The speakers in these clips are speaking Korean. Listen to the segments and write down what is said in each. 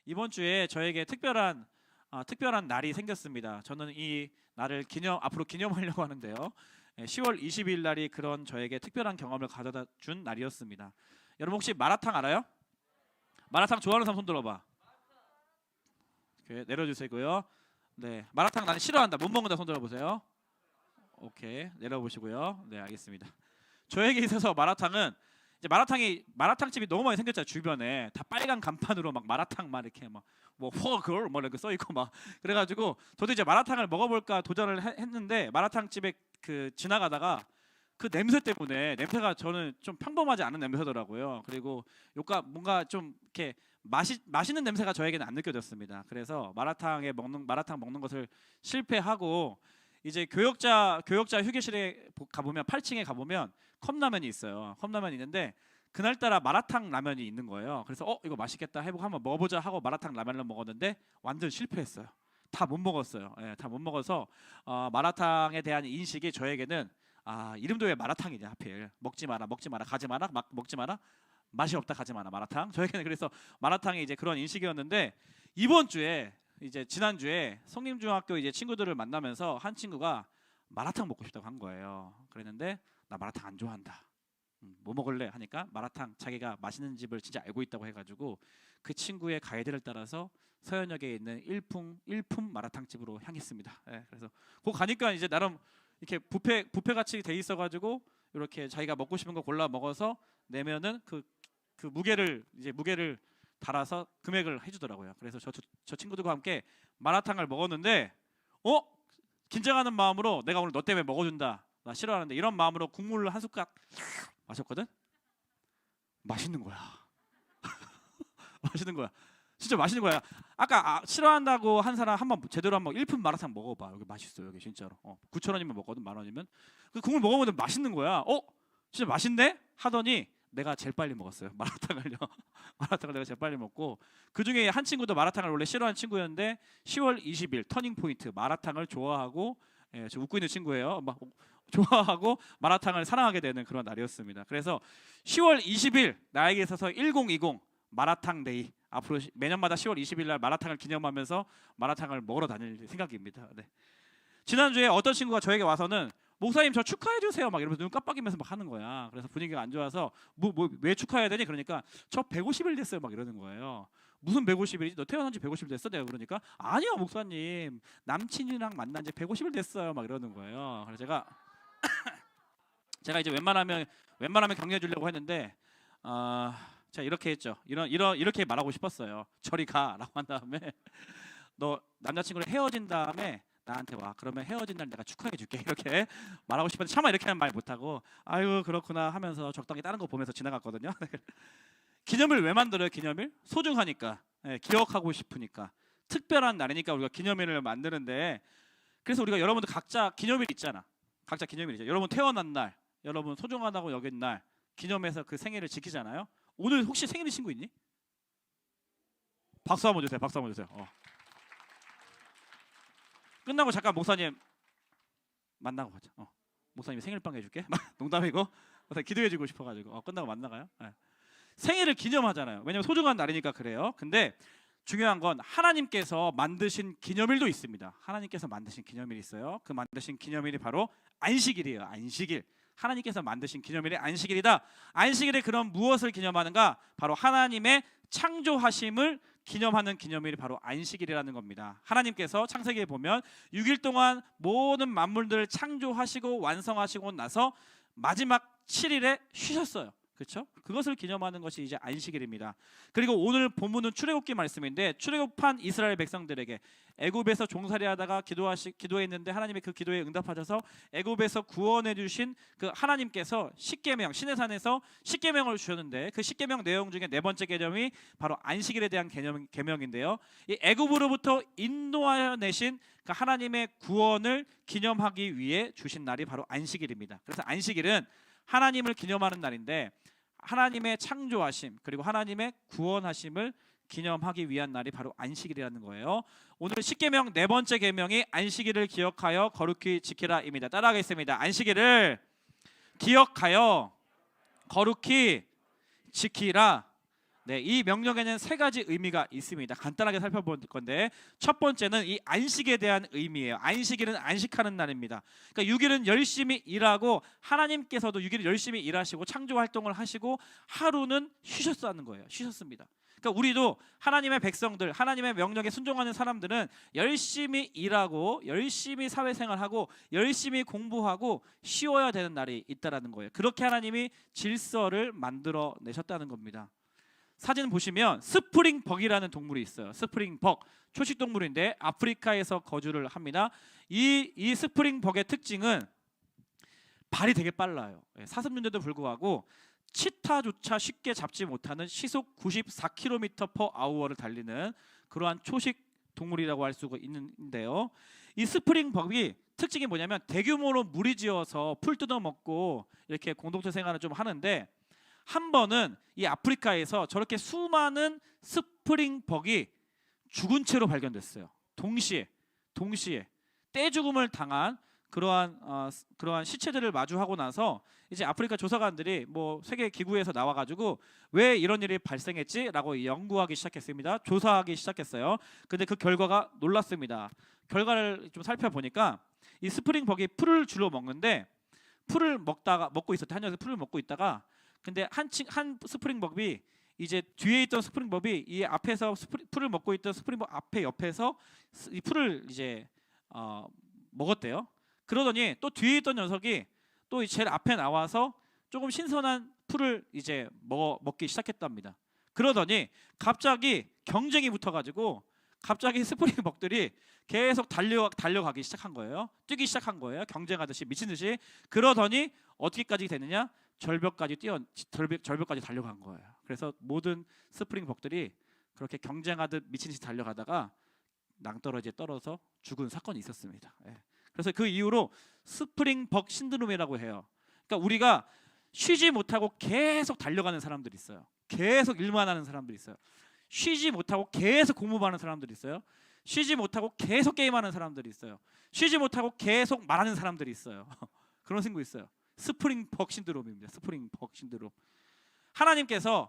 이번 주에 저에게 특별한 날이 생겼습니다. 저는 이 날을 앞으로 기념하려고 하는데요. 10월 20일 날이 그런 저에게 특별한 경험을 가져다 준 날이었습니다. 여러분 혹시 마라탕 알아요? 마라탕 좋아하는 사람 손 들어봐. 오케이, 내려주시고요. 네, 마라탕 나는 싫어한다. 못 먹는다 손 들어보세요. 오케이, 내려보시고요. 네, 알겠습니다. 저에게 있어서 마라탕은 이제 마라탕집이 너무 많이 생겼잖아요. 주변에 다 빨간 간판으로 막 마라탕 막 이렇게 막뭐 포걸 뭐 이렇게 써 있고 막 그래가지고 저도 이제 마라탕을 먹어볼까 도전을 했는데 마라탕집에 그 지나가다가 그 냄새 때문에 냄새가 저는 좀 평범하지 않은 냄새더라고요. 그리고 뭔가 좀 이렇게 맛있는 냄새가 저에게는 안 느껴졌습니다. 그래서 마라탕 먹는 것을 실패하고 이제 교역자 휴게실에 가보면 8층에 가보면 컵라면이 있어요. 컵라면이 있는데 그날따라 마라탕 라면이 있는 거예요. 그래서 이거 맛있겠다 해보고 한번 먹어보자 하고 마라탕 라면을 먹었는데 완전 실패했어요. 다 못 먹었어요. 다 못 먹어서 마라탕에 대한 인식이 저에게는 이름도 왜 마라탕이냐 하필 먹지 마라 가지 마라 막 먹지 마라 맛이 없다 가지 마라 마라탕 저에게는 그래서 마라탕이 이제 그런 인식이었는데 이번 주에 이제 지난주에 성림중학교 이제 친구들을 만나면서 한 친구가 마라탕 먹고 싶다고 한 거예요. 그랬는데 나 마라탕 안 좋아한다. 뭐 먹을래 하니까 마라탕 자기가 맛있는 집을 진짜 알고 있다고 해가지고 그 친구의 가이드를 따라서 서현역에 있는 일품 마라탕 집으로 향했습니다. 그래서 거 가니까 이제 나름 이렇게 뷔페 같이 돼 있어가지고 이렇게 자기가 먹고 싶은 거 골라 먹어서 내면은 그 무게를 달아서 금액을 해주더라고요. 그래서 저 친구들과 함께 마라탕을 먹었는데 긴장하는 마음으로 내가 오늘 너 때문에 먹어준다. 나 싫어하는데 이런 마음으로 국물을 한 숟가락 마셨거든. 맛있는 거야. 맛있는 거야. 진짜 맛있는 거야. 아까 싫어한다고 한 사람 한번 제대로 한번 1품 마라탕 먹어봐. 여기 맛있어. 여기 진짜로. 9,000원이면 먹거든. 10,000원이면. 그 국물 먹어보면 맛있는 거야. 진짜 맛있네? 하더니 내가 제일 빨리 먹었어요. 마라탕을요. 마라탕을 내가 제일 빨리 먹고 그 중에 한 친구도 마라탕을 원래 싫어하는 친구였는데 10월 20일 터닝 포인트 마라탕을 좋아하고 저 웃고 있는 친구예요. 막 좋아하고 마라탕을 사랑하게 되는 그런 날이었습니다. 그래서 10월 20일 나에게 있어서 1020 마라탕 데이 앞으로 매년마다 10월 20일 날 마라탕을 기념하면서 마라탕을 먹으러 다닐 생각입니다. 네. 지난주에 어떤 친구가 저에게 와서는 목사님 저 축하해 주세요 막 이러면서 눈 깜빡이면서 막 하는 거야. 그래서 분위기가 안 좋아서 왜 축하해야 되니? 그러니까 저 150일 됐어요 막 이러는 거예요. 무슨 150일이지? 너 태어난 지 150일 됐어? 내가 그러니까 아니요 목사님 남친이랑 만난 지 150일 됐어요 막 이러는 거예요. 그래서 제가 이제 웬만하면 격려해 주려고 했는데 제가 이렇게 했죠. 이렇게 말하고 싶었어요. 저리 가라고 한 다음에 너 남자친구랑 헤어진 다음에 나한테 와. 그러면 헤어진 날 내가 축하해 줄게. 이렇게 말하고 싶었는데 차마 이렇게는 말 못하고 아유 그렇구나 하면서 적당히 다른 거 보면서 지나갔거든요. 기념일 왜 만들어요? 기념일? 소중하니까. 기억하고 싶으니까. 특별한 날이니까 우리가 기념일을 만드는데 그래서 우리가 여러분들 각자 기념일 있잖아. 각자 기념일이죠. 여러분 태어난 날, 여러분 소중하다고 여긴 날 기념해서 그 생일을 지키잖아요. 오늘 혹시 생일인 친구 있니? 박수 한번 주세요. 박수 한번 주세요. 끝나고 잠깐 목사님 만나고 가자. 목사님 생일빵 해줄게. 농담이고 기도해주고 싶어가지고 끝나고 만나가요. 생일을 기념하잖아요. 왜냐면 소중한 날이니까 그래요. 근데 중요한 건 하나님께서 만드신 기념일도 있습니다. 하나님께서 만드신 기념일이 있어요. 그 만드신 기념일이 바로 안식일이에요. 안식일. 하나님께서 만드신 기념일이 안식일이다. 안식일에 그럼 무엇을 기념하는가? 바로 하나님의 창조하심을 기념하는 기념일이 바로 안식일이라는 겁니다. 하나님께서 창세기에 보면 6일 동안 모든 만물들을 창조하시고 완성하시고 나서 마지막 7일에 쉬셨어요. 그렇죠? 그것을 기념하는 것이 이제 안식일입니다. 그리고 오늘 본문은 출애굽기 말씀인데 출애굽한 이스라엘 백성들에게 애굽에서 종살이하다가 기도했는데 하나님의 그 기도에 응답하셔서 애굽에서 구원해 주신 그 하나님께서 십계명 시내산에서 십계명을 주셨는데 그 십계명 내용 중에 네 번째 계명이 바로 안식일에 대한 계명인데요. 이 애굽으로부터 인도하여 내신 그 하나님의 구원을 기념하기 위해 주신 날이 바로 안식일입니다. 그래서 안식일은 하나님을 기념하는 날인데 하나님의 창조하심 그리고 하나님의 구원하심을 기념하기 위한 날이 바로 안식일이라는 거예요. 오늘 십계명 네 번째 계명이 안식일을 기억하여 거룩히 지키라입니다. 따라하겠습니다. 안식일을 기억하여 거룩히 지키라. 네, 이 명령에는 세 가지 의미가 있습니다. 간단하게 살펴볼 건데 첫 번째는 이 안식에 대한 의미예요. 안식일은 안식하는 날입니다. 그러니까 6일은 열심히 일하고 하나님께서도 6일 열심히 일하시고 창조 활동을 하시고 하루는 쉬셨다는 거예요. 쉬셨습니다. 그러니까 우리도 하나님의 백성들, 하나님의 명령에 순종하는 사람들은 열심히 일하고 열심히 사회생활하고 열심히 공부하고 쉬어야 되는 날이 있다라는 거예요. 그렇게 하나님이 질서를 만들어 내셨다는 겁니다. 사진 보시면 스프링벅이라는 동물이 있어요. 스프링벅, 초식 동물인데 아프리카에서 거주를 합니다. 이 스프링벅의 특징은 발이 되게 빨라요. 사슴인데도 불구하고 치타조차 쉽게 잡지 못하는 시속 94km/h를 달리는 그러한 초식 동물이라고 할 수가 있는데요. 이 스프링벅이 특징이 뭐냐면 대규모로 무리지어서 풀 뜯어먹고 이렇게 공동체 생활을 좀 하는데 한 번은 이 아프리카에서 저렇게 수많은 스프링벅이 죽은 채로 발견됐어요. 동시에 떼죽음을 당한 그러한 시체들을 마주하고 나서 이제 아프리카 조사관들이 뭐 세계 기구에서 나와가지고 왜 이런 일이 발생했지라고 연구하기 시작했습니다. 조사하기 시작했어요. 근데 그 결과가 놀랐습니다. 결과를 좀 살펴보니까 이 스프링벅이 풀을 주로 먹는데 풀을 먹고 있었대. 한 녀석이 풀을 먹고 있다가 근데 한 스프링벅이 이제 뒤에 있던 스프링벅이 이 앞에서 풀을 먹고 있던 스프링벅 앞에 옆에서 이 풀을 이제 먹었대요. 그러더니 또 뒤에 있던 녀석이 또 제일 앞에 나와서 조금 신선한 풀을 이제 먹기 시작했답니다. 그러더니 갑자기 경쟁이 붙어가지고 갑자기 스프링벅들이 계속 달려가기 시작한 거예요. 뛰기 시작한 거예요. 경쟁하듯이 미친 듯이. 그러더니 어떻게까지 되느냐? 절벽까지 달려간 거예요. 그래서 모든 스프링벅들이 그렇게 경쟁하듯 미친 듯이 달려가다가 낭떠러지에 떨어져 죽은 사건이 있었습니다. 그래서 그 이후로 스프링벅 신드롬이라고 해요. 그러니까 우리가 쉬지 못하고 계속 달려가는 사람들이 있어요. 계속 일만 하는 사람들이 있어요. 쉬지 못하고 계속 공부하는 사람들이 있어요. 쉬지 못하고 계속 게임하는 사람들이 있어요. 쉬지 못하고 계속 말하는 사람들이 있어요. 그런 친구 있어요. 스프링벅 신드롬입니다. 스프링벅 신드롬. 하나님께서도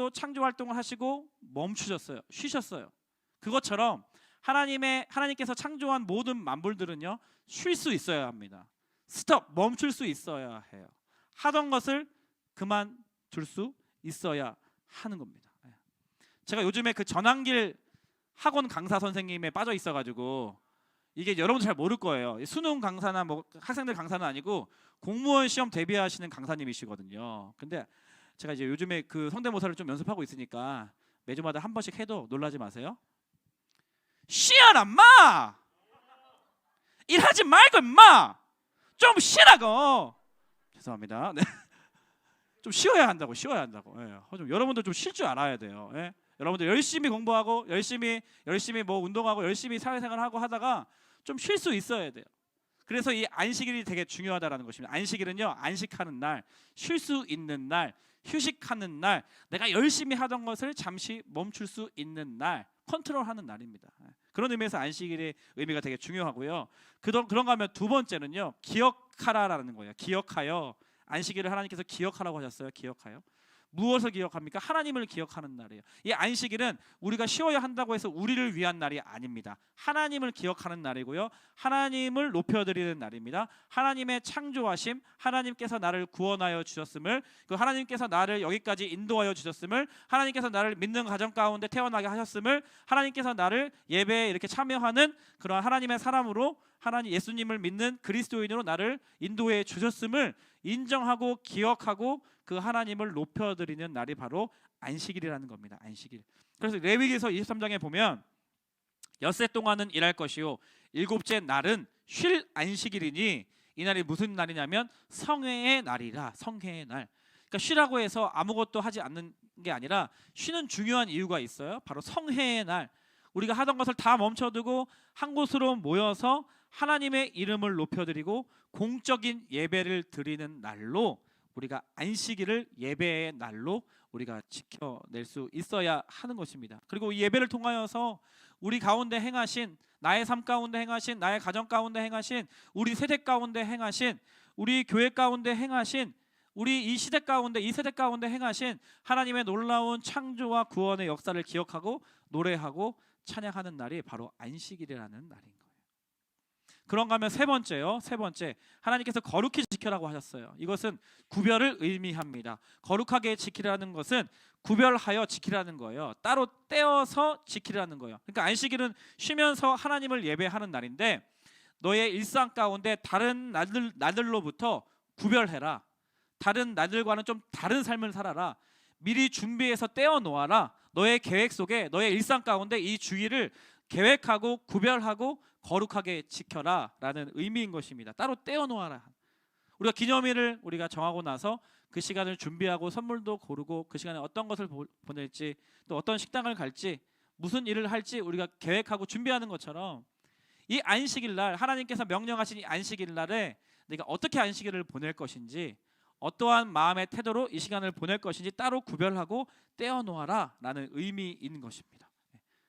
창조 활동을 하시고 멈추셨어요. 쉬셨어요. 그것처럼 하나님께서 창조한 모든 만물들은요 쉴 수 있어야 합니다. 스톱, 멈출 수 있어야 해요. 하던 것을 그만둘 수 있어야 하는 겁니다. 제가 요즘에 그 전환길 학원 강사 선생님에 빠져 있어가지고 이게 여러분 잘 모를 거예요. 수능 강사나 뭐 학생들 강사는 아니고 공무원 시험 대비하시는 강사님이시거든요. 근데 제가 이제 요즘에 그 성대모사를 좀 연습하고 있으니까 매주마다 한 번씩 해도 놀라지 마세요. 쉬어라 마! 일하지 말고 임마! 좀 쉬라고! 죄송합니다. 네. 좀 쉬어야 한다고. 좀 여러분들 좀 쉴 줄 알아야 돼요. 여러분들 열심히 공부하고 열심히 뭐 운동하고 열심히 사회생활하고 하다가 좀 쉴 수 있어야 돼요. 그래서 이 안식일이 되게 중요하다라는 것입니다. 안식일은요 안식하는 날, 쉴 수 있는 날, 휴식하는 날, 내가 열심히 하던 것을 잠시 멈출 수 있는 날, 컨트롤하는 날입니다. 그런 의미에서 안식일의 의미가 되게 중요하고요. 그런가 하면 두 번째는요 기억하라라는 거예요. 기억하여. 안식일을 하나님께서 기억하라고 하셨어요. 기억하여. 무엇을 기억합니까? 하나님을 기억하는 날이에요. 이 안식일은 우리가 쉬어야 한다고 해서 우리를 위한 날이 아닙니다. 하나님을 기억하는 날이고요. 하나님을 높여드리는 날입니다. 하나님의 창조하심, 하나님께서 나를 구원하여 주셨음을, 그 하나님께서 나를 여기까지 인도하여 주셨음을, 하나님께서 나를 믿는 가정 가운데 태어나게 하셨음을, 하나님께서 나를 예배에 이렇게 참여하는 그런 하나님의 사람으로, 하나님 예수님을 믿는 그리스도인으로 나를 인도해 주셨음을 인정하고 기억하고 그 하나님을 높여드리는 날이 바로 안식일이라는 겁니다. 안식일. 그래서 레위기서 23장에 보면 엿새 동안은 일할 것이요 일곱째 날은 쉴 안식일이니 이 날이 무슨 날이냐면 성회의 날이라. 성회의 날. 그러니까 쉬라고 해서 아무것도 하지 않는 게 아니라 쉬는 중요한 이유가 있어요. 바로 성회의 날. 우리가 하던 것을 다 멈춰두고 한 곳으로 모여서 하나님의 이름을 높여드리고 공적인 예배를 드리는 날로 우리가 안식일을 예배의 날로 우리가 지켜낼 수 있어야 하는 것입니다. 그리고 이 예배를 통하여서 우리 가운데 행하신, 나의 삶 가운데 행하신, 나의 가정 가운데 행하신, 우리 세대 가운데 행하신, 우리 교회 가운데 행하신 우리 이 시대 가운데, 이 세대 가운데 행하신 하나님의 놀라운 창조와 구원의 역사를 기억하고 노래하고 찬양하는 날이 바로 안식일이라는 날인 거예요. 그런가 하면 세 번째요. 세 번째, 하나님께서 거룩히 지키라고 하셨어요. 이것은 구별을 의미합니다. 거룩하게 지키라는 것은 구별하여 지키라는 거예요. 따로 떼어서 지키라는 거예요. 그러니까 안식일은 쉬면서 하나님을 예배하는 날인데, 너의 일상 가운데 다른 날들로부터 구별해라. 다른 날들과는 좀 다른 삶을 살아라. 미리 준비해서 떼어 놓아라. 너의 계획 속에, 너의 일상 가운데 이 주일을 계획하고 구별하고 거룩하게 지켜라 라는 의미인 것입니다. 따로 떼어 놓아라. 우리가 기념일을 우리가 정하고 나서 그 시간을 준비하고 선물도 고르고 그 시간에 어떤 것을 보낼지, 또 어떤 식당을 갈지, 무슨 일을 할지 우리가 계획하고 준비하는 것처럼, 이 안식일 날, 하나님께서 명령하신 이 안식일 날에 내가 어떻게 안식일을 보낼 것인지, 어떠한 마음의 태도로 이 시간을 보낼 것인지 따로 구별하고 떼어 놓아라 라는 의미인 것입니다.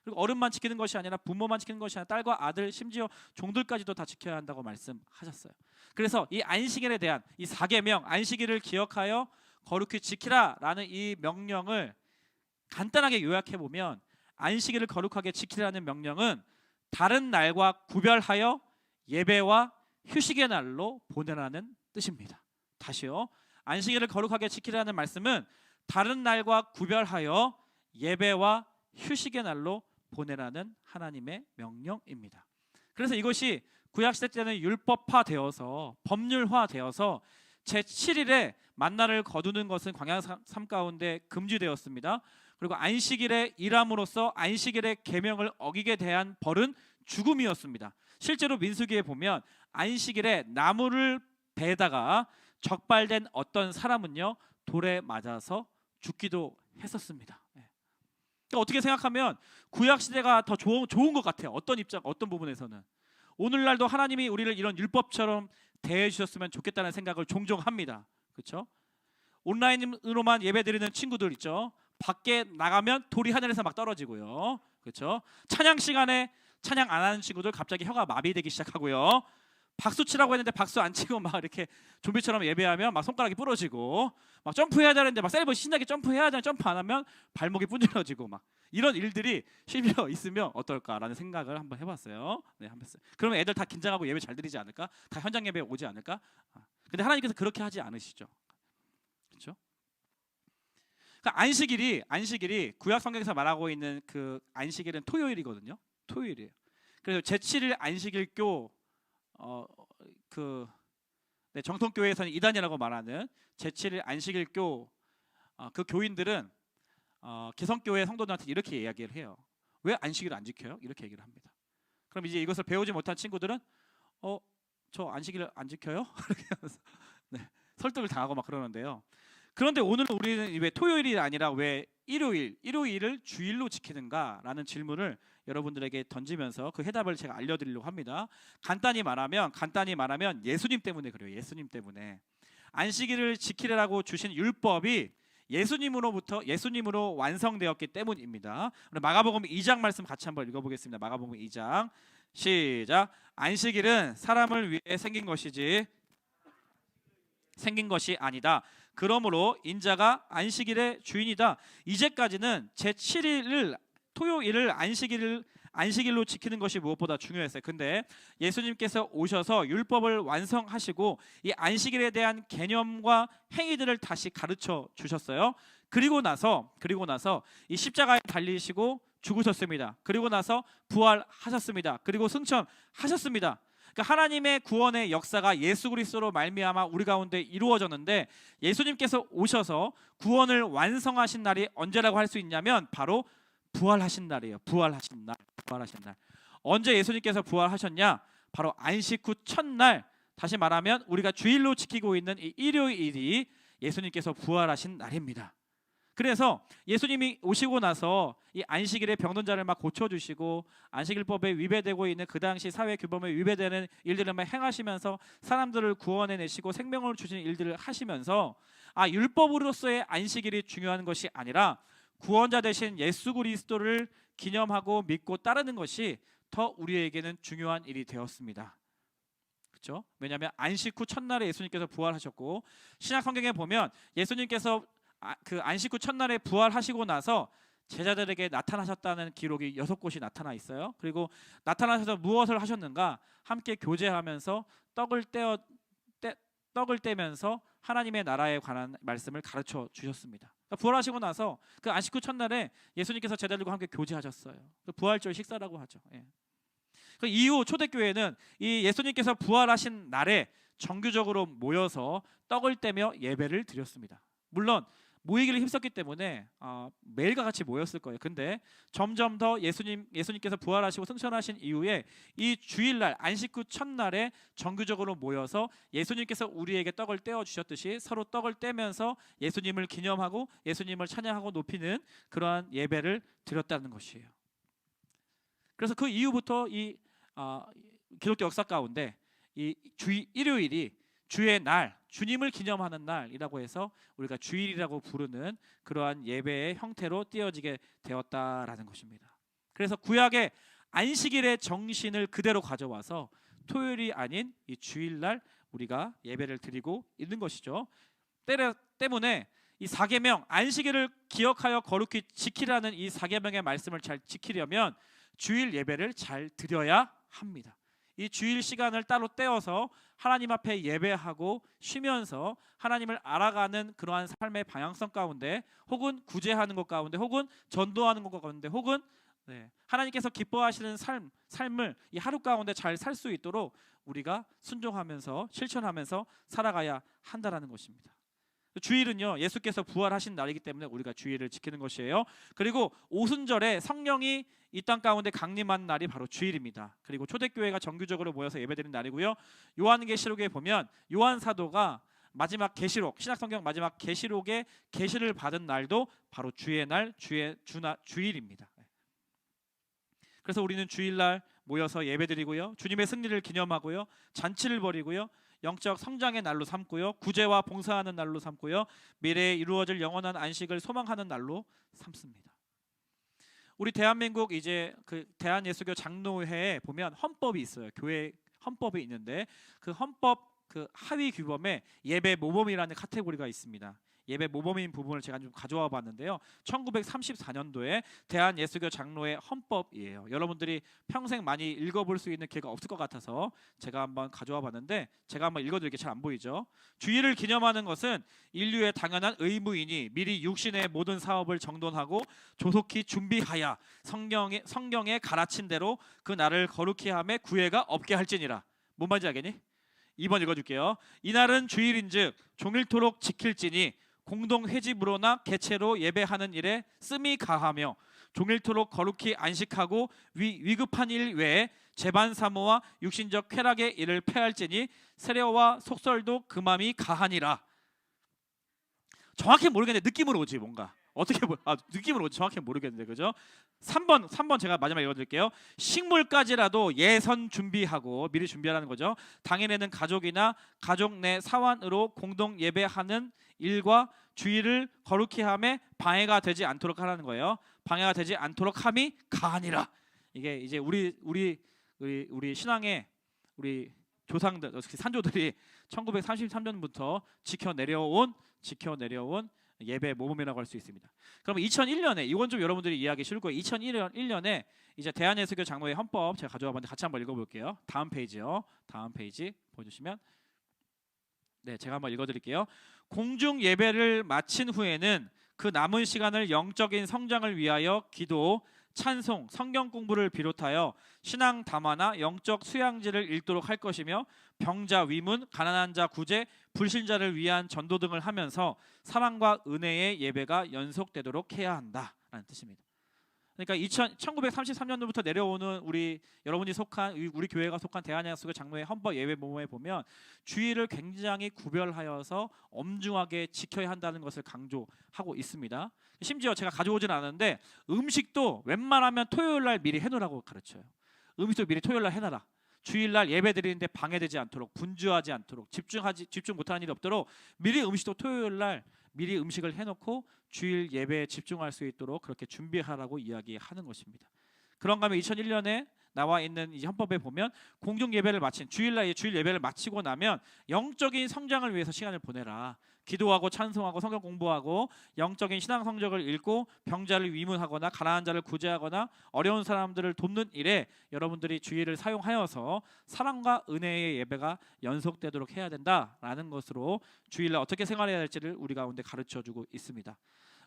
그리고 어른만 지키는 것이 아니라 부모만 지키는 것이 아니라 딸과 아들, 심지어 종들까지도 다 지켜야 한다고 말씀하셨어요. 그래서 이 안식일에 대한 이 4계명, 안식일을 기억하여 거룩히 지키라 라는 이 명령을 간단하게 요약해 보면, 안식일을 거룩하게 지키라는 명령은 다른 날과 구별하여 예배와 휴식의 날로 보내라는 뜻입니다. 다시요. 안식일을 거룩하게 지키라는 말씀은 다른 날과 구별하여 예배와 휴식의 날로 보내라는 하나님의 명령입니다. 그래서 이것이 구약시대 때는 율법화되어서 법률화되어서 제7일에 만나를 거두는 것은 광야 삶 가운데 금지되었습니다. 그리고 안식일에 일함으로써 안식일의 계명을 어기게 대한 벌은 죽음이었습니다. 실제로 민수기에 보면 안식일에 나무를 베다가 적발된 어떤 사람은요, 돌에 맞아서 죽기도 했었습니다. 그러니까 어떻게 생각하면 구약 시대가 더 좋은 것 같아요. 어떤 부분에서는 오늘날도 하나님이 우리를 이런 율법처럼 대해 주셨으면 좋겠다는 생각을 종종 합니다. 그렇죠? 온라인으로만 예배드리는 친구들 있죠. 밖에 나가면 돌이 하늘에서 막 떨어지고요. 그렇죠? 찬양 시간에 찬양 안 하는 친구들 갑자기 혀가 마비되기 시작하고요. 박수 치라고 했는데 박수 안 치고 막 이렇게 좀비처럼 예배하면 막 손가락이 부러지고, 막 점프해야 되는데 막 셀프 신나게 점프해야 되는데 점프 안 하면 발목이 분질러지고, 막 이런 일들이 실제로 있으면 어떨까라는 생각을 한번 해봤어요. 네, 한번 했어요. 그러면 애들 다 긴장하고 예배 잘 드리지 않을까? 다 현장 예배에 오지 않을까? 근데 하나님께서 그렇게 하지 않으시죠. 그렇죠? 그러니까 안식일이 구약 성경에서 말하고 있는 그 안식일은 토요일이거든요. 토요일이에요. 그래서 제7일 안식일교 정통교회에서는 이단이라고 말하는 제7일 안식일교 그 교인들은 기성교회 성도들한테 이렇게 이야기를 해요. 왜 안식일을 안 지켜요? 이렇게 얘기를 합니다. 그럼 이제 이것을 배우지 못한 친구들은 저 안식일을 안 지켜요? 이렇게 하면서 네, 설득을 당하고 막 그러는데요. 그런데 오늘 우리는 왜 토요일이 아니라 왜 일요일을 주일로 지키는가라는 질문을 여러분들에게 던지면서 그 해답을 제가 알려드리려고 합니다. 간단히 말하면 예수님 때문에 그래요. 예수님으로 안식일을 주신 율법이 예수님으로 완성되었기 때문입니다. 마가복음 2장 말씀 같이 한번 읽어보겠습니다. 마가복음 2장 시작. 안식일은 사람을 위해 생긴 것이 아니다. 그러므로 인자가 안식일의 주인이다. 이제까지는 제7일을 토요일을 안식일로 지키는 것이 무엇보다 중요했어요. 근데 예수님께서 오셔서 율법을 완성하시고 이 안식일에 대한 개념과 행위들을 다시 가르쳐 주셨어요. 그리고 나서 이 십자가에 달리시고 죽으셨습니다. 그리고 나서 부활하셨습니다. 그리고 승천하셨습니다. 그러니까 하나님의 구원의 역사가 예수 그리스도로 말미암아 우리 가운데 이루어졌는데, 예수님께서 오셔서 구원을 완성하신 날이 언제라고 할 수 있냐면 바로 부활하신 날이에요. 부활하신 날. 언제 예수님께서 부활하셨냐? 바로 안식 후 첫날, 다시 말하면 우리가 주일로 지키고 있는 이 일요일이 예수님께서 부활하신 날입니다. 그래서 예수님이 오시고 나서 이 안식일에 병든 자를 막 고쳐주시고, 안식일법에 위배되고 있는 그 당시 사회 규범에 위배되는 일들을 막 행하시면서 사람들을 구원해내시고 생명을 주신 일들을 하시면서, 율법으로서의 안식일이 중요한 것이 아니라 구원자 되신 예수 그리스도를 기념하고 믿고 따르는 것이 더 우리에게는 중요한 일이 되었습니다. 있죠. 왜냐하면 안식 후 첫날에 예수님께서 부활하셨고, 신약 성경에 보면 예수님께서 그 안식 후 첫날에 부활하시고 나서 제자들에게 나타나셨다는 기록이 6곳이 나타나 있어요. 그리고 나타나셔서 무엇을 하셨는가? 함께 교제하면서 떡을 떼면서 하나님의 나라에 관한 말씀을 가르쳐 주셨습니다. 그러니까 부활하시고 나서 그 안식 후 첫날에 예수님께서 제자들과 함께 교제하셨어요. 그 부활절 식사라고 하죠. 예. 그 이후 초대교회는 이 예수님께서 부활하신 날에 정규적으로 모여서 떡을 떼며 예배를 드렸습니다. 물론 모이기를 힘썼기 때문에 매일과 같이 모였을 거예요. 근데 점점 더 예수님께서 부활하시고 승천하신 이후에 이 주일날 안식 후 첫날에 정규적으로 모여서 예수님께서 우리에게 떡을 떼어 주셨듯이 서로 떡을 떼면서 예수님을 기념하고 예수님을 찬양하고 높이는 그러한 예배를 드렸다는 것이에요. 그래서 그 이후부터 이 기독교 역사 가운데 이 일요일이 주의 날, 주님을 기념하는 날이라고 해서 우리가 주일이라고 부르는 그러한 예배의 형태로 띄어지게 되었다라는 것입니다. 그래서 구약의 안식일의 정신을 그대로 가져와서 토요일이 아닌 이 주일날 우리가 예배를 드리고 있는 것이죠. 때문에 이 사계명, 안식일을 기억하여 거룩히 지키라는 이 사계명의 말씀을 잘 지키려면 주일 예배를 잘 드려야 합니다. 이 주일 시간을 따로 떼어서 하나님 앞에 예배하고 쉬면서 하나님을 알아가는 그러한 삶의 방향성 가운데, 혹은 구제하는 것 가운데, 혹은 전도하는 것 가운데, 혹은 하나님께서 기뻐하시는 삶을 이 하루 가운데 잘 살 수 있도록 우리가 순종하면서 실천하면서 살아가야 한다라는 것입니다. 주일은요, 예수께서 부활하신 날이기 때문에 우리가 주일을 지키는 것이에요. 그리고 오순절에 성령이 이 땅 가운데 강림한 날이 바로 주일입니다. 그리고 초대교회가 정규적으로 모여서 예배드리는 날이고요. 요한계시록에 보면 요한 사도가 마지막 계시록, 신약성경 마지막 계시록의 계시를 받은 날도 바로 주의 날, 주일입니다. 그래서 우리는 주일날 모여서 예배드리고요, 주님의 승리를 기념하고요, 잔치를 벌이고요, 영적 성장의 날로 삼고요, 구제와 봉사하는 날로 삼고요, 미래에 이루어질 영원한 안식을 소망하는 날로 삼습니다. 우리 대한민국 이제 그 대한예수교 장로회에 보면 헌법이 있어요. 교회 헌법이 있는데 그 헌법 그 하위 규범에 예배 모범이라는 카테고리가 있습니다. 예배 모범인 부분을 제가 좀 가져와 봤는데요. 1934년도에 대한예수교 장로회 헌법이에요. 여러분들이 평생 많이 읽어볼 수 있는 기회가 없을 것 같아서 제가 한번 가져와 봤는데, 제가 한번 읽어드릴게요. 잘 안 보이죠? 주일을 기념하는 것은 인류의 당연한 의무이니 미리 육신의 모든 사업을 정돈하고 조속히 준비하여 성경에 가르친 대로 그 날을 거룩히 하며 구애가 없게 할지니라. 뭔 말인지 알겠니? 2번 읽어줄게요. 이날은 주일인즉 종일토록 지킬지니 공동 회집으로나 개체로 예배하는 일에 씀이 가하며 종일토록 거룩히 안식하고 위급한 일 외에 재반 사모와 육신적 쾌락의 일을 패할지니 세례와 속설도 금함이 가하니라. 정확히 모르겠는데 느낌으로 오지. 뭔가 어떻게 느낌으로 오지. 정확히 모르겠는데, 그죠? 3번 제가 마지막에 읽어드릴게요. 식물까지라도 예선 준비하고, 미리 준비하라는 거죠. 당일에는 가족이나 가족 내 사환으로 공동 예배하는 일과 주일을 거룩히 하며 방해가 되지 않도록 하라는 거예요. 방해가 되지 않도록 함이 가하니라. 이게 이제 우리 신앙의 우리 조상들, 특히 산조들이 1933년부터 지켜 내려온 예배 모범이라고 할 수 있습니다. 그럼 2001년에, 이건 좀 여러분들이 이해하기 쉬울 거예요. 2001년에 이제 대한예수교 장로회 헌법 제가 가져와 봤는데 같이 한번 읽어볼게요. 다음 페이지요. 다음 페이지 보여주시면, 제가 한번 읽어드릴게요. 공중 예배를 마친 후에는 그 남은 시간을 영적인 성장을 위하여 기도, 찬송, 성경 공부를 비롯하여 신앙 담화나 영적 수양지를 읽도록 할 것이며, 병자 위문, 가난한 자 구제, 불신자를 위한 전도 등을 하면서 사랑과 은혜의 예배가 연속되도록 해야 한다라는 뜻입니다. 그러니까 1933년도부터 내려오는 여러분이 속한 우리 교회가 속한 대한예수교 장로회 헌법 예배 모범에 보면 주일을 굉장히 구별하여서 엄중하게 지켜야 한다는 것을 강조하고 있습니다. 심지어 제가 가져오진 않았는데 음식도 웬만하면 토요일날 미리 해놓으라고 가르쳐요. 음식도 미리 토요일날 해놔라. 주일날 예배 드리는데 방해되지 않도록, 분주하지 않도록, 집중 못하는 일이 없도록 미리 음식도 토요일날 미리 음식을 해놓고 주일 예배에 집중할 수 있도록 그렇게 준비하라고 이야기하는 것입니다. 그런가 하면 2001년에 나와 있는 이 헌법에 보면 공중 예배를 마친 주일 예배를 마치고 나면 영적인 성장을 위해서 시간을 보내라. 기도하고 찬송하고 성경 공부하고 영적인 신앙 성적을 읽고 병자를 위문하거나 가난한 자를 구제하거나 어려운 사람들을 돕는 일에 여러분들이 주일을 사용하여서 사랑과 은혜의 예배가 연속되도록 해야 된다라는 것으로 주일날 어떻게 생활해야 될지를 우리 가운데 가르쳐주고 있습니다.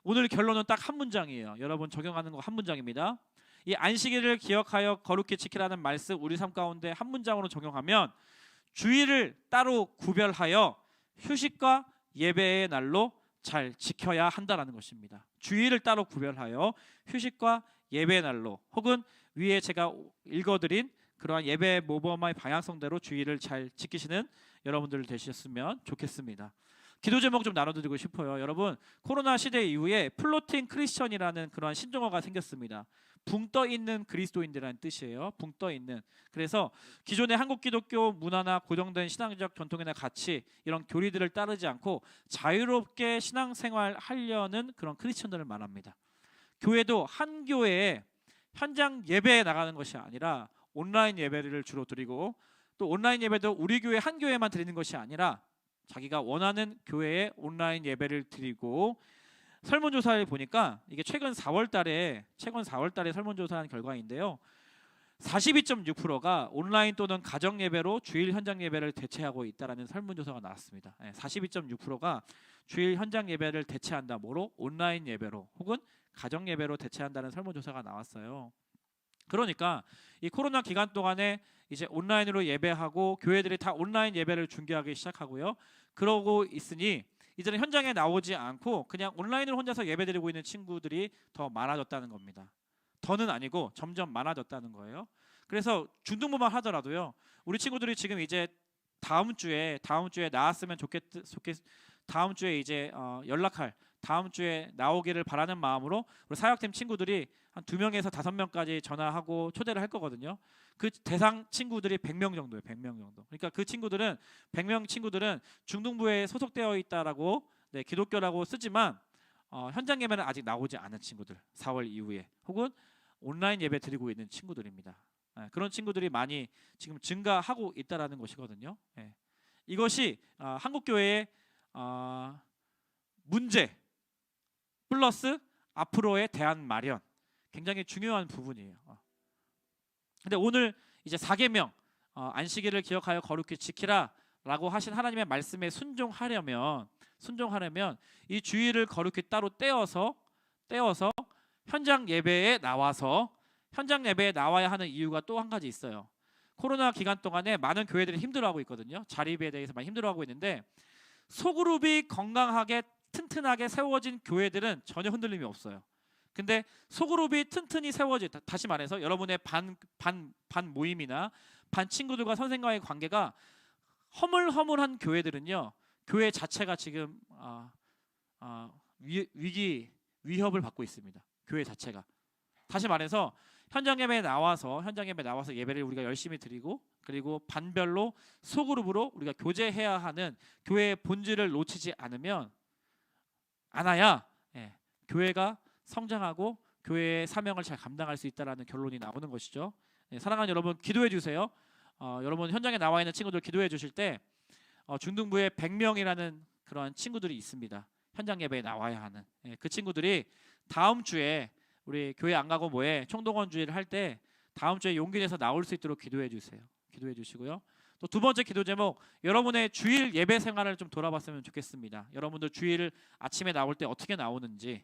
오늘 결론은 딱 한 문장이에요. 여러분 적용하는 거 한 문장입니다. 이 안식일을 기억하여 거룩히 지키라는 말씀 우리 삶 가운데 한 문장으로 적용하면 주일을 따로 구별하여 휴식과 예배의 날로 잘 지켜야 한다라는 것입니다. 주일을 따로 구별하여 휴식과 예배의 날로, 혹은 위에 제가 읽어드린 그러한 예배 모범의 방향성대로 주일을 잘 지키시는 여러분들 되셨으면 좋겠습니다. 기도 제목 좀 나눠드리고 싶어요. 여러분, 코로나 시대 이후에 플로팅 크리스천이라는 그러한 신종어가 생겼습니다. 붕 떠 있는 그리스도인들이라는 뜻이에요. 붕 떠 있는. 그래서 기존의 한국 기독교 문화나 고정된 신앙적 전통이나 가치, 이런 교리들을 따르지 않고 자유롭게 신앙생활 하려는 그런 크리스천들을 말합니다. 교회도 한 교회에 현장 예배에 나가는 것이 아니라 온라인 예배를 주로 드리고, 또 온라인 예배도 우리 교회 한 교회만 드리는 것이 아니라 자기가 원하는 교회에 온라인 예배를 드리고, 설문조사를 보니까 이게 최근 4월달에 설문조사한 결과인데요. 42.6%가 온라인 또는 가정 예배로 주일 현장 예배를 대체하고 있다라는 설문조사가 나왔습니다. 42.6%가 주일 현장 예배를 대체한다. 뭐로? 온라인 예배로 혹은 가정 예배로 대체한다는 설문조사가 나왔어요. 그러니까 이 코로나 기간 동안에 이제 온라인으로 예배하고 교회들이 다 온라인 예배를 중계하기 시작하고요. 그러고 있으니 이제는 현장에 나오지 않고 그냥 온라인으로 혼자서 예배드리고 있는 친구들이 더 많아졌다는 겁니다. 더는 아니고 점점 많아졌다는 거예요. 그래서 중등부만 하더라도요. 우리 친구들이 지금 이제 다음 주에 나왔으면 다음 주에 이제 연락할, 다음 주에 나오기를 바라는 마음으로 우리 사역팀 친구들이 한 2명에서 5명까지 전화하고 초대를 할 거거든요. 그 대상 친구들이 100명 정도예요. 100명 정도. 그러니까 그 친구들은 100명 친구들은 중등부에 소속되어 있다라고 기독교라고 쓰지만 현장 예배는 아직 나오지 않은 친구들, 4월 이후에, 혹은 온라인 예배 드리고 있는 친구들입니다. 그런 친구들이 많이 지금 증가하고 있다라는 것이거든요. 이것이 한국 교회의 문제 플러스 앞으로의 대안 마련, 굉장히 중요한 부분이에요. 근데 오늘 이제 4계명 안식일을 기억하여 거룩히 지키라라고 하신 하나님의 말씀에 순종하려면 이 주일을 거룩히 따로 떼어서 현장 예배에 나와야 하는 이유가 또 한 가지 있어요. 코로나 기간 동안에 많은 교회들이 힘들어하고 있거든요. 자립에 대해서 많이 힘들어하고 있는데, 소그룹이 건강하게 튼튼하게 세워진 교회들은 전혀 흔들림이 없어요. 근데 소그룹이 튼튼히 다시 말해서 여러분의 반 모임이나 반 친구들과 선생과의 관계가 허물허물한 교회들은요, 교회 자체가 지금 위협을 받고 있습니다. 교회 자체가. 다시 말해서 현장 예배에 나와서 예배를 우리가 열심히 드리고, 그리고 반별로 소그룹으로 우리가 교제해야 하는 교회의 본질을 놓치지 않아야 교회가 성장하고 교회의 사명을 잘 감당할 수 있다라는 결론이 나오는 것이죠. 사랑하는 여러분, 기도해 주세요. 여러분 현장에 나와 있는 친구들 기도해 주실 때 중등부에 100명이라는 그런 친구들이 있습니다. 현장 예배에 나와야 하는 그 친구들이 다음 주에 우리 교회 안 가고 뭐해 총동원 주일을 할 때 다음 주에 용기 내서 나올 수 있도록 기도해 주세요. 기도해 주시고요. 또 두 번째 기도 제목, 여러분의 주일 예배 생활을 좀 돌아봤으면 좋겠습니다. 여러분들 주일 아침에 나올 때 어떻게 나오는지,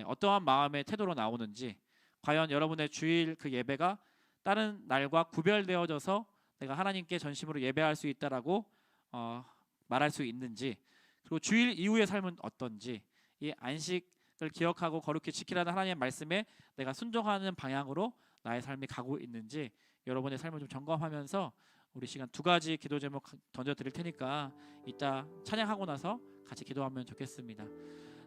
어떠한 마음의 태도로 나오는지, 과연 여러분의 주일 그 예배가 다른 날과 구별되어져서 내가 하나님께 전심으로 예배할 수 있다라고 말할 수 있는지, 그리고 주일 이후의 삶은 어떤지, 이 안식을 기억하고 거룩히 지키라는 하나님의 말씀에 내가 순종하는 방향으로 나의 삶이 가고 있는지 여러분의 삶을 좀 점검하면서 우리 시간 2가지 기도 제목 던져드릴 테니까 이따 찬양하고 나서 같이 기도하면 좋겠습니다.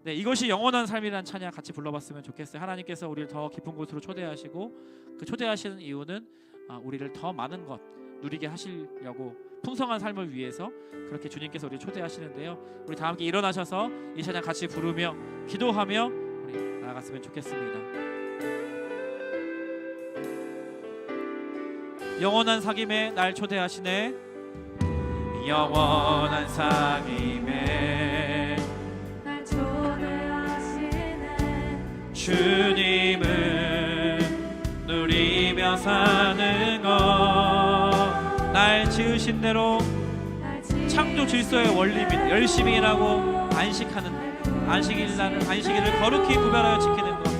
이것이 영원한 삶이라는 찬양 같이 불러봤으면 좋겠어요. 하나님께서 우리를 더 깊은 곳으로 초대하시고, 그 초대하시는 이유는 우리를 더 많은 것 누리게 하시려고, 풍성한 삶을 위해서 그렇게 주님께서 우리를 초대하시는데요. 우리 다 함께 일어나셔서 이 찬양 같이 부르며 기도하며 우리 나아갔으면 좋겠습니다. 영원한 사귐에 날 초대하시네. 영원한 사귐에 날 초대하시네. 주님을 누리며 사는 것. 날 지으신 대로 창조 질서의 원리입니다. 열심히 일하고 안식일을 거룩히 구별하여 지키는 것.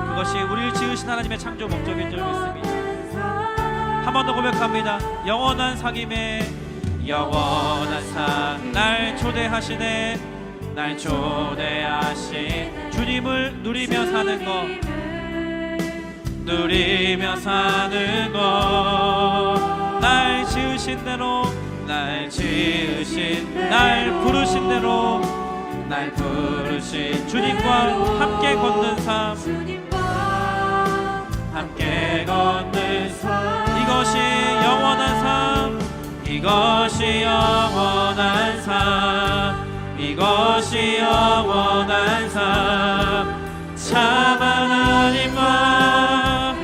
그것이 우리를 지으신 하나님의 창조 목적인 줄 믿습니다. 한 번 더 고백합니다. 영원한 사귐에 날 초대하시네. 날 초대하신 주님을 누리며 사는 것. 누리며 사는 것. 날 지으신 대로 날 부르신 대로 날 부르신 주님과 함께 걷는 삶. 함께 걷는 삶. 이것이 영원한 삶. 이것이 영원한 삶. 이것이 영원한 삶. 참 하나님과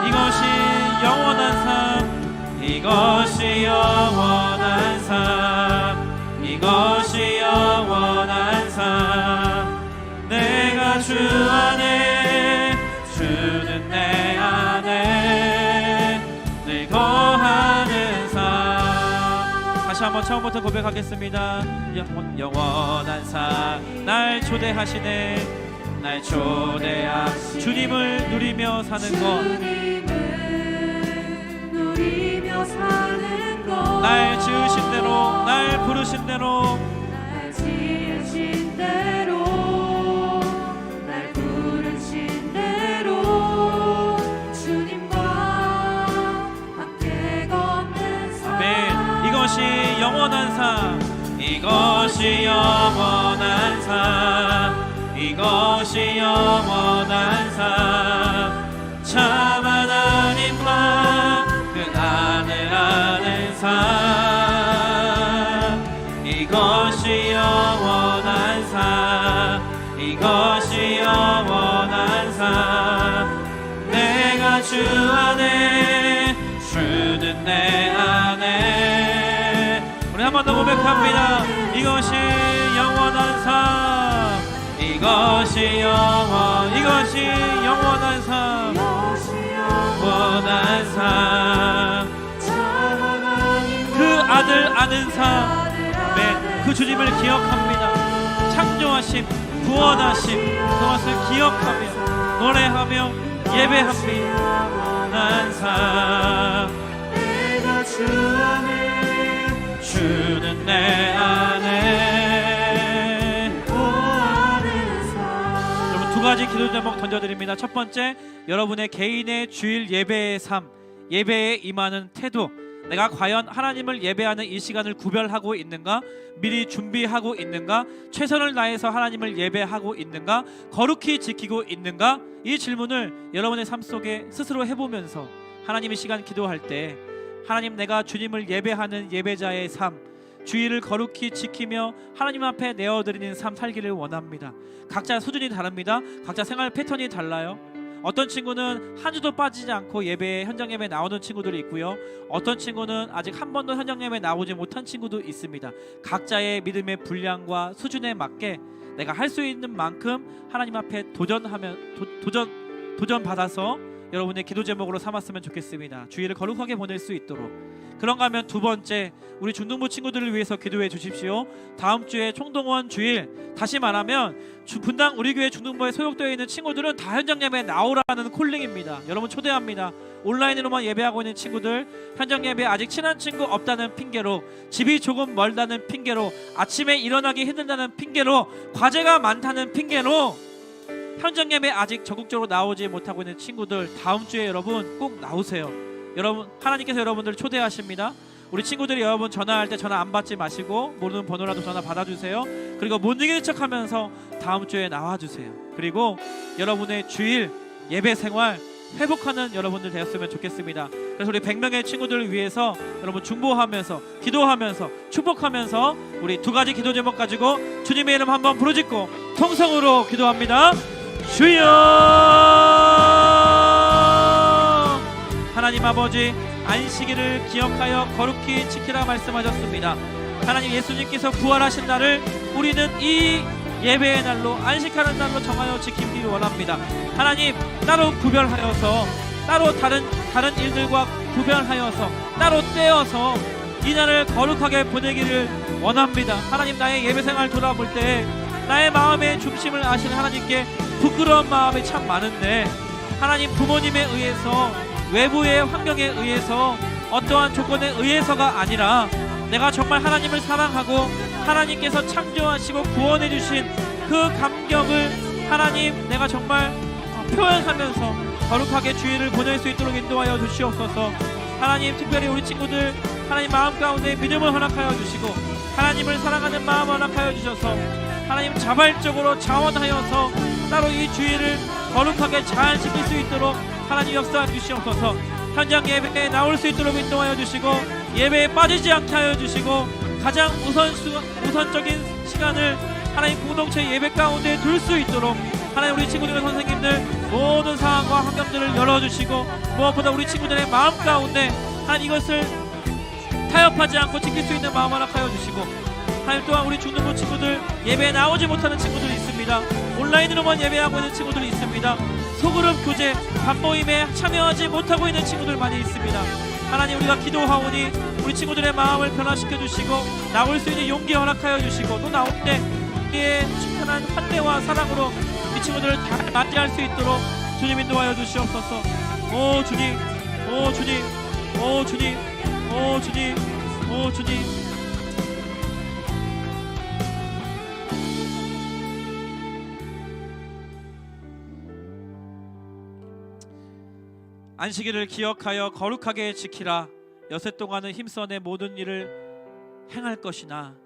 이것이 영원한 삶. 이것이 영원한 삶. 이것이 영원한 삶. 내가 주 안에 주는 내 안에 늘 거하는 삶. 다시 한번 처음부터 고백하겠습니다. 영원한 삶. 날 초대하시네. 날 초대하시네. 주님을 누리며 사는 것. 날 지으신 대로 날 부르신 대로 날 지으신 대로 날 부르신 대로 주님과 함께 걷는 삶. 아멘. 이것이 영원한 삶. 이것이 영원한 삶. 이것이 영원한 삶. 참 하나님과 그 안을 아는 삶. 이것이 영원한 삶. 이것이 영원한 삶. 내가 주 안에 주는 내 안에. 우리 한 번 더 고백합니다. 이것이 영원한 삶. 이것이 영원한 삶. 영원한 삶. 그 아들 아는 삶. 아멘. 그 주님을 기억합니다. 창조하심, 구원하심, 그것을 기억하며 노래하며 예배합니다. 영원한 삶. 내가 주 안에 주는 내 안에 거하는 삶. 여러분, 두 가지 기도 제목 던져드립니다. 첫 번째, 여러분의 개인의 주일 예배의 삶, 예배에 임하는 태도. 내가 과연 하나님을 예배하는 이 시간을 구별하고 있는가? 미리 준비하고 있는가? 최선을 다해서 하나님을 예배하고 있는가? 거룩히 지키고 있는가? 이 질문을 여러분의 삶 속에 스스로 해보면서 하나님의 시간 기도할 때, 하나님, 내가 주님을 예배하는 예배자의 삶, 주일을 거룩히 지키며 하나님 앞에 내어드리는 삶 살기를 원합니다. 각자 수준이 다릅니다. 각자 생활 패턴이 달라요. 어떤 친구는 한 주도 빠지지 않고 예배에, 현장 예배에 나오는 친구들이 있고요. 어떤 친구는 아직 한 번도 현장 예배에 나오지 못한 친구도 있습니다. 각자의 믿음의 분량과 수준에 맞게 내가 할 수 있는 만큼 하나님 앞에 도전 받아서 여러분의 기도 제목으로 삼았으면 좋겠습니다. 주일을 거룩하게 보낼 수 있도록. 그런가 하면 두 번째, 우리 중등부 친구들을 위해서 기도해 주십시오. 다음 주에 총동원 주일, 다시 말하면 분당 우리 교회 중등부에 소속되어 있는 친구들은 다 현장 예배에 나오라는 콜링입니다. 여러분 초대합니다. 온라인으로만 예배하고 있는 친구들, 현장 예배에 아직 친한 친구 없다는 핑계로, 집이 조금 멀다는 핑계로, 아침에 일어나기 힘들다는 핑계로, 과제가 많다는 핑계로 현장 예배 아직 적극적으로 나오지 못하고 있는 친구들, 다음 주에 여러분 꼭 나오세요. 여러분, 하나님께서 여러분들 초대하십니다. 우리 친구들이 여러분 전화할 때 전화 안 받지 마시고 모르는 번호라도 전화 받아주세요. 그리고 못 이기는 척하면서 다음 주에 나와주세요. 그리고 여러분의 주일 예배 생활 회복하는 여러분들 되었으면 좋겠습니다. 그래서 우리 100명의 친구들을 위해서 여러분 중보하면서, 기도하면서, 축복하면서 우리 두 가지 기도 제목 가지고 주님의 이름 한번 부르짖고 통성으로 기도합니다. 주여 아버지, 안식일을 기억하여 거룩히 지키라 말씀하셨습니다. 하나님, 예수님께서 부활하신 날을 우리는 이 예배의 날로, 안식하는 날로 정하여 지키기를 원합니다. 하나님, 따로 구별하여서, 따로 다른 일들과 구별하여서, 따로 떼어서 이 날을 거룩하게 보내기를 원합니다. 하나님, 나의 예배생활 돌아볼 때 나의 마음의 중심을 아시는 하나님께 부끄러운 마음이 참 많은데, 하나님, 부모님에 의해서, 외부의 환경에 의해서, 어떠한 조건에 의해서가 아니라 내가 정말 하나님을 사랑하고 하나님께서 창조하시고 구원해 주신 그 감격을 하나님, 내가 정말 표현하면서 거룩하게 주일을 보낼 수 있도록 인도하여 주시옵소서. 하나님, 특별히 우리 친구들 하나님 마음 가운데 믿음을 허락하여 주시고 하나님을 사랑하는 마음을 허락하여 주셔서 하나님, 자발적으로 자원하여서 따로 이 주일을 거룩하게 잘 지킬 수 있도록 하나님 역사해 주시옵소서. 현장 예배에 나올 수 있도록 인도하여 주시고 예배에 빠지지 않게 하여 주시고 가장 우선적인 시간을 하나님 공동체 예배 가운데 둘 수 있도록 하나님, 우리 친구들과 선생님들 모든 상황과 환경들을 열어주시고 무엇보다 우리 친구들의 마음 가운데 하나님 이것을 타협하지 않고 지킬 수 있는 마음 허락하여 주시고, 하나님, 또한 우리 중등부 친구들 예배에 나오지 못하는 친구들이 있습니다. 온라인으로만 예배하고 있는 친구들이 있습니다. 소그룹 교제 밤모임에 참여하지 못하고 있는 친구들 많이 있습니다. 하나님, 우리가 기도하오니 우리 친구들의 마음을 변화시켜 주시고 나올 수 있는 용기 허락하여 주시고, 또 나올 때 우리의 충분한 환대와 사랑으로 이 친구들을 잘 맞이할 수 있도록 주님 인도하여 주시옵소서. 오 주님, 오 주님, 오 주님, 오 주님, 오 주님. 안식일을 기억하여 거룩하게 지키라. 여세 동안은 힘써 내 모든 일을 행할 것이나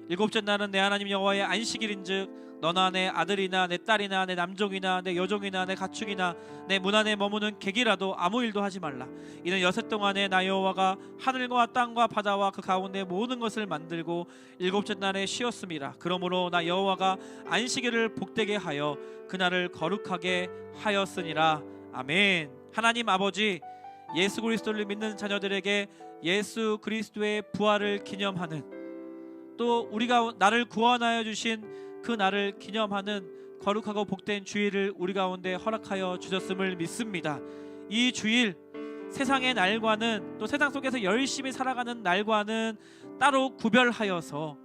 일곱째 날은 내 하나님 여호와의 안식일인즉 너나 내 아들이나 내 딸이나 내 남종이나 내 여종이나 내 가축이나 내 문 안에 머무는 객이라도 아무 일도 하지 말라. 이는 여세 동안에 나 여호와가 하늘과 땅과 바다와 그 가운데 모든 것을 만들고 일곱째 날에 쉬었음이라. 그러므로 나 여호와가 안식일을 복되게 하여 그날을 거룩하게 하였으니라. 아멘. 하나님 아버지, 예수 그리스도를 믿는 자녀들에게 예수 그리스도의 부활을 기념하는, 또 우리가 나를 구원하여 주신 그 날을 기념하는 거룩하고 복된 주일을 우리 가운데 허락하여 주셨음을 믿습니다. 이 주일, 세상의 날과는, 또 세상 속에서 열심히 살아가는 날과는 따로 구별하여서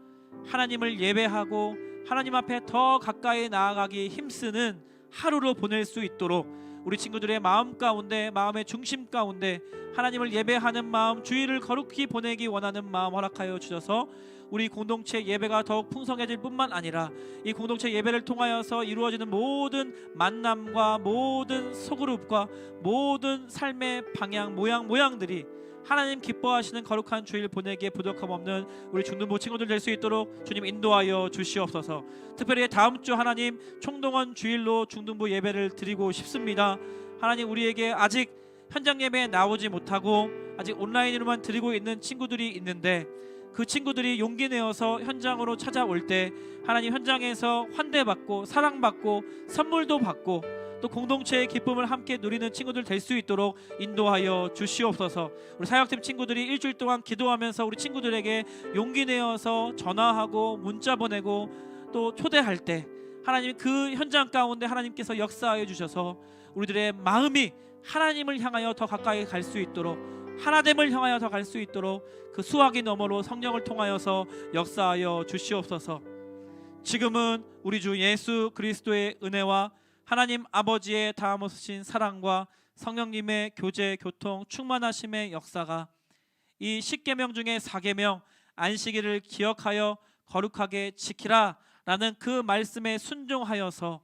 하나님을 예배하고 하나님 앞에 더 가까이 나아가기 힘쓰는 하루로 보낼 수 있도록 우리 친구들의 마음 가운데, 마음의 중심 가운데 하나님을 예배하는 마음, 주일을 거룩히 보내기 원하는 마음 허락하여 주셔서 우리 공동체 예배가 더욱 풍성해질 뿐만 아니라 이 공동체 예배를 통하여서 이루어지는 모든 만남과 모든 소그룹과 모든 삶의 방향, 모양들이 하나님 기뻐하시는 거룩한 주일 보내기에 부족함 없는 우리 중등부 친구들 될 수 있도록 주님 인도하여 주시옵소서. 특별히 다음 주 하나님 총동원 주일로 중등부 예배를 드리고 싶습니다. 하나님, 우리에게 아직 현장 예배에 나오지 못하고 아직 온라인으로만 드리고 있는 친구들이 있는데 그 친구들이 용기 내어서 현장으로 찾아올 때 하나님 현장에서 환대받고 사랑받고 선물도 받고 또 공동체의 기쁨을 함께 누리는 친구들 될 수 있도록 인도하여 주시옵소서. 우리 사역팀 친구들이 일주일 동안 기도하면서 우리 친구들에게 용기 내어서 전화하고 문자 보내고 또 초대할 때 하나님 그 현장 가운데 하나님께서 역사하여 주셔서 우리들의 마음이 하나님을 향하여 더 가까이 갈 수 있도록, 하나됨을 향하여 더 갈 수 있도록 그 수화기 너머로 성령을 통하여서 역사하여 주시옵소서. 지금은 우리 주 예수 그리스도의 은혜와 하나님 아버지의 다함없으신 사랑과 성령님의 교제, 교통, 충만하심의 역사가 이 10계명 중에 4계명 안식일을 기억하여 거룩하게 지키라 라는 그 말씀에 순종하여서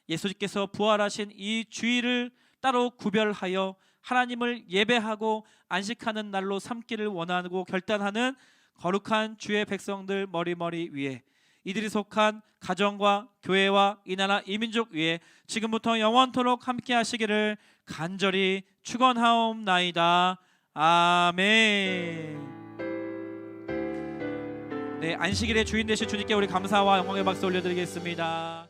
예수님께서 부활하신 이 주일을 따로 구별하여 하나님을 예배하고 안식하는 날로 삼기를 원하고 결단하는 거룩한 주의 백성들 머리머리 위에, 이들이 속한 가정과 교회와 이 나라 이 민족 위에 지금부터 영원토록 함께 하시기를 간절히 축원하옵나이다. 아멘. 네, 안식일의 주인 되신 주님께 우리 감사와 영광의 박수 올려드리겠습니다.